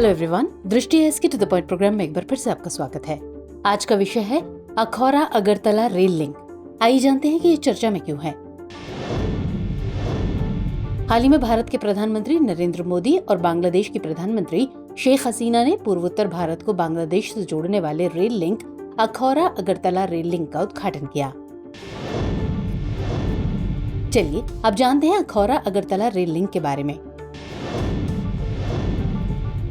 Hello everyone, Drishti एसके to the point programme में एक बार फिर से आपका स्वागत है। आज का विषय है अखौरा अगरतला रेल लिंक। आइए जानते हैं कि ये चर्चा में क्यों है। हाल ही में भारत के प्रधानमंत्री नरेंद्र मोदी और बांग्लादेश की प्रधानमंत्री शेख हसीना ने पूर्वोत्तर भारत को बांग्लादेश से जोड़ने वाले rail link Akhaura Agartala rail link का उद्घाटन किया। चलिए अब जानते हैं अखौरा अगरतला रेल लिंक के बारे में।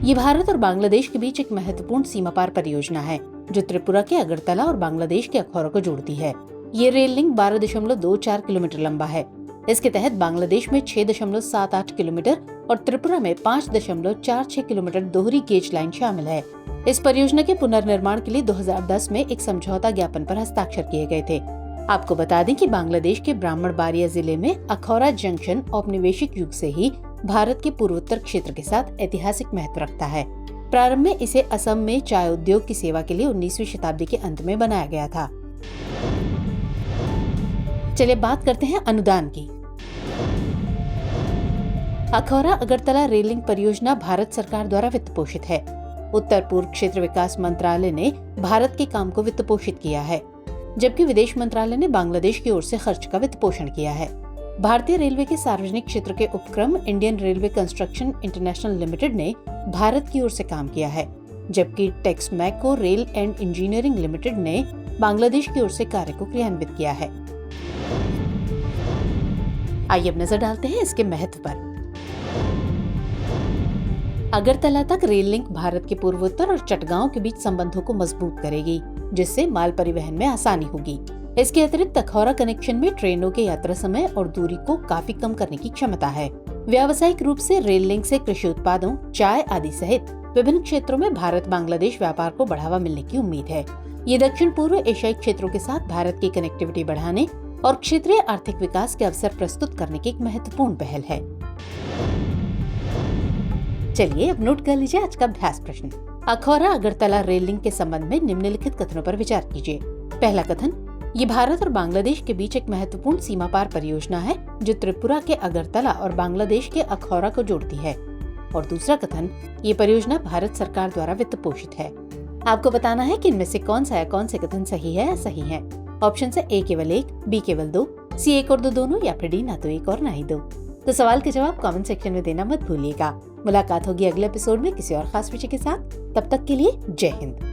ये भारत और बांग्लादेश के बीच एक महत्वपूर्ण सीमा पार परियोजना है जो त्रिपुरा के अगरतला और बांग्लादेश के अखौरा को जोड़ती है। ये रेल लिंक 12.24 किलोमीटर लंबा है। इसके तहत बांग्लादेश में 6.78 किलोमीटर और त्रिपुरा में 5.46 किलोमीटर दोहरी गेज लाइन शामिल है। इस परियोजना के पुनर्निर्माण के लिए 2010 में एक समझौता ज्ञापन पर हस्ताक्षर किए गए थे। आपको बता दें कि बांग्लादेश के ब्राह्मणबाड़िया जिले में अखौरा जंक्शन औपनिवेशिक युग से ही भारत के पूर्वोत्तर क्षेत्र के साथ ऐतिहासिक महत्व रखता है। प्रारंभ में इसे असम में चाय उद्योग की सेवा के लिए 19वीं शताब्दी के अंत में बनाया गया था। चलिए बात करते हैं अनुदान की। अखौरा अगरतला रेल लिंक परियोजना भारत सरकार द्वारा वित्त पोषित है। उत्तर पूर्व क्षेत्र विकास मंत्रालय ने भारत के काम को वित्त पोषित किया है, जबकि विदेश मंत्रालय ने बांग्लादेश की ओर से खर्च का वित्त पोषण किया है। भारतीय रेलवे के सार्वजनिक क्षेत्र के उपक्रम Indian railway construction international limited ने भारत की ओर से काम किया है, जबकि Texmaco rail and engineering limited ने बांग्लादेश की ओर से कार्य को क्रियान्वित किया है। आइए अब नजर डालते हैं इसके महत्व पर। अगरतला तक रेल लिंक भारत के पूर्वोत्तर और चटगांव के बीच संबंधों को मजबूत करेगी, जिससे माल परिवहन में आसानी होगी। इसके अतिरिक्त अखौरा कनेक्शन में ट्रेनों के यात्रा समय और दूरी को काफी कम करने की क्षमता है। व्यावसायिक रूप से रेल लिंक से कृषि उत्पादों, चाय आदि सहित विभिन्न क्षेत्रों में भारत बांग्लादेश व्यापार को बढ़ावा मिलने की उम्मीद है। ये दक्षिण पूर्व एशियाई क्षेत्रों के साथ भारत की कनेक्टिविटी बढ़ाने और क्षेत्रीय आर्थिक विकास के अवसर प्रस्तुत करने की एक महत्वपूर्ण पहल है। चलिए अब नोट कर लीजिए आज का अभ्यास प्रश्न। अखौरा अगरतला रेल लिंक के संबंध में निम्नलिखित कथनों पर विचार कीजिए। पहला कथन, ये भारत और बांग्लादेश के बीच एक महत्वपूर्ण सीमा पार परियोजना है जो त्रिपुरा के अगरतला और बांग्लादेश के अखौरा को जोड़ती है। और दूसरा कथन, ये परियोजना भारत सरकार द्वारा वित्त पोषित है। आपको बताना है कि इनमें से कौन से कथन सही है या सही है। ऑप्शन है ए केवल 1, बी केवल 2, सी 1 और 2 दोनों, या फिर डी ना तो 1 और ना ही 2। तो सवाल के जवाब कमेंट सेक्शन में देना मत भूलिएगा। मुलाकात होगी अगले एपिसोड में किसी और खास विषय के साथ। तब तक के लिए जय हिंद।